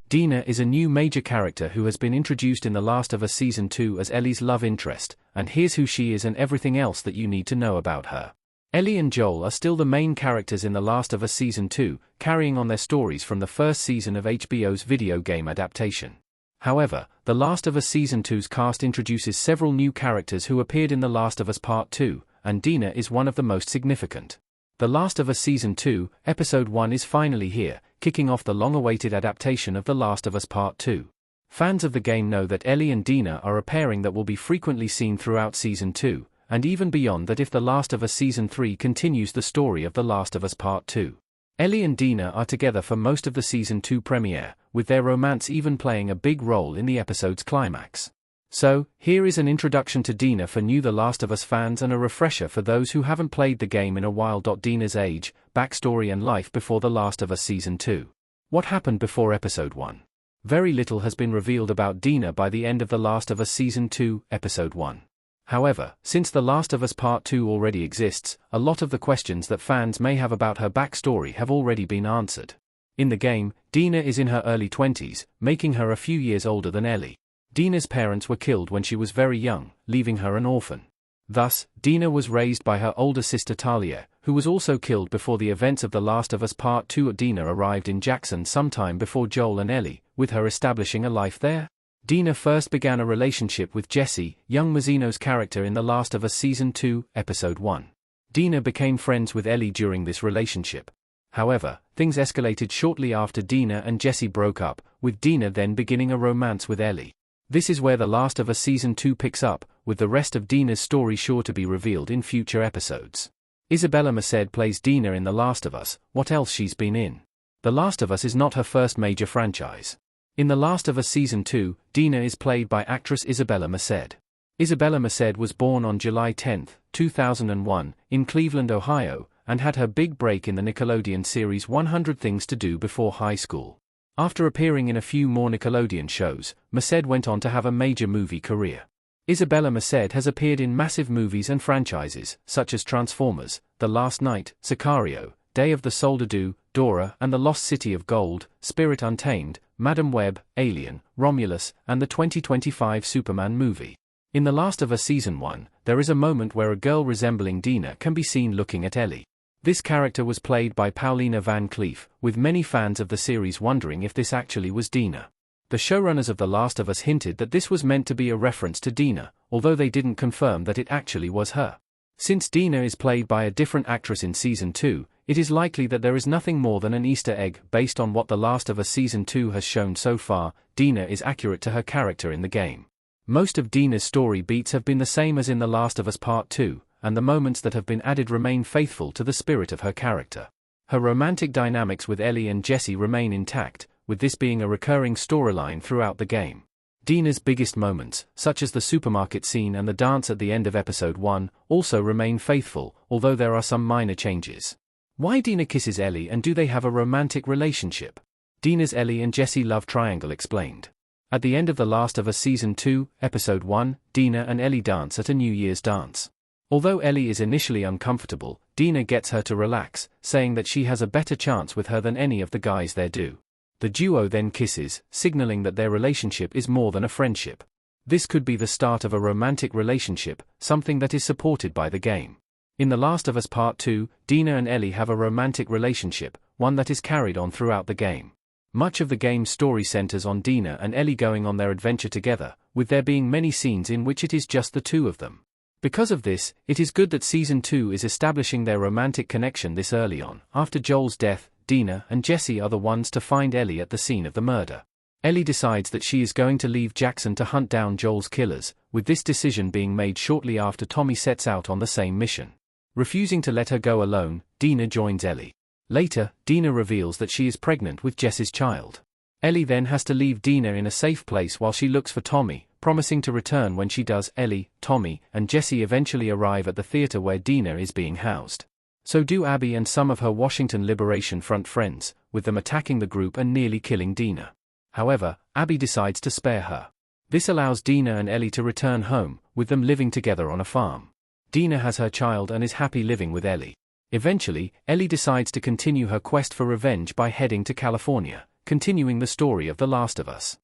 Dina is a new major character who has been introduced in The Last of Us Season 2 as Ellie's love interest, and here's who she is and everything else that you need to know about her. Ellie and Joel are still the main characters in The Last of Us Season 2, carrying on their stories from the first season of HBO's video game adaptation. However, The Last of Us Season 2's cast introduces several new characters who appeared in The Last of Us Part 2, and Dina is one of the most significant. The Last of Us Season 2, Episode 1 is finally here, kicking off the long-awaited adaptation of The Last of Us Part 2. Fans of the game know that Ellie and Dina are a pairing that will be frequently seen throughout Season 2, and even beyond that if The Last of Us Season 3 continues the story of The Last of Us Part 2. Ellie and Dina are together for most of the Season 2 premiere, with their romance even playing a big role in the episode's climax. So, here is an introduction to Dina for new The Last of Us fans and a refresher for those who haven't played the game in a while. Dina's age, backstory and life before The Last of Us Season 2. What happened before Episode 1? Very little has been revealed about Dina by the end of The Last of Us Season 2, Episode 1. However, since The Last of Us Part 2 already exists, a lot of the questions that fans may have about her backstory have already been answered. In the game, Dina is in her early 20s, making her a few years older than Ellie. Dina's parents were killed when she was very young, leaving her an orphan. Thus, Dina was raised by her older sister Talia, who was also killed before the events of The Last of Us Part 2. Dina arrived in Jackson sometime before Joel and Ellie, with her establishing a life there. Dina first began a relationship with Jesse, young Mazzino's character in The Last of Us Season 2, Episode 1. Dina became friends with Ellie during this relationship. However, things escalated shortly after Dina and Jesse broke up, with Dina then beginning a romance with Ellie. This is where The Last of Us Season 2 picks up, with the rest of Dina's story sure to be revealed in future episodes. Isabella Merced plays Dina in The Last of Us. What else she's been in? The Last of Us is not her first major franchise. In The Last of Us Season 2, Dina is played by actress Isabella Merced. Isabella Merced was born on July 10, 2001, in Cleveland, Ohio, and had her big break in the Nickelodeon series 100 Things to Do before high school. After appearing in a few more Nickelodeon shows, Merced went on to have a major movie career. Isabella Merced has appeared in massive movies and franchises, such as Transformers, The Last Knight, Sicario, Day of the Soldado, Dora and the Lost City of Gold, Spirit Untamed, Madam Web, Alien, Romulus, and the 2025 Superman movie. In The Last of Us Season 1, there is a moment where a girl resembling Dina can be seen looking at Ellie. This character was played by Paulina Van Cleef, with many fans of the series wondering if this actually was Dina. The showrunners of The Last of Us hinted that this was meant to be a reference to Dina, although they didn't confirm that it actually was her. Since Dina is played by a different actress in Season 2, it is likely that there is nothing more than an Easter egg. Based on what The Last of Us Season 2 has shown so far, Dina is accurate to her character in the game. Most of Dina's story beats have been the same as in The Last of Us Part 2, and the moments that have been added remain faithful to the spirit of her character. Her romantic dynamics with Ellie and Jesse remain intact, with this being a recurring storyline throughout the game. Dina's biggest moments, such as the supermarket scene and the dance at the end of Episode 1, also remain faithful, although there are some minor changes. Why Dina kisses Ellie and do they have a romantic relationship? Dina's Ellie and Jesse love triangle explained. At the end of The Last of Us Season 2, Episode 1, Dina and Ellie dance at a New Year's dance. Although Ellie is initially uncomfortable, Dina gets her to relax, saying that she has a better chance with her than any of the guys there do. The duo then kisses, signaling that their relationship is more than a friendship. This could be the start of a romantic relationship, something that is supported by the game. In The Last of Us Part 2, Dina and Ellie have a romantic relationship, one that is carried on throughout the game. Much of the game's story centers on Dina and Ellie going on their adventure together, with there being many scenes in which it is just the two of them. Because of this, it is good that Season 2 is establishing their romantic connection this early on. After Joel's death, Dina and Jesse are the ones to find Ellie at the scene of the murder. Ellie decides that she is going to leave Jackson to hunt down Joel's killers, with this decision being made shortly after Tommy sets out on the same mission. Refusing to let her go alone, Dina joins Ellie. Later, Dina reveals that she is pregnant with Jess's child. Ellie then has to leave Dina in a safe place while she looks for Tommy, promising to return when she does. Ellie, Tommy, and Jesse eventually arrive at the theater where Dina is being housed. So do Abby and some of her Washington Liberation Front friends, with them attacking the group and nearly killing Dina. However, Abby decides to spare her. This allows Dina and Ellie to return home, with them living together on a farm. Dina has her child and is happy living with Ellie. Eventually, Ellie decides to continue her quest for revenge by heading to California, continuing the story of The Last of Us.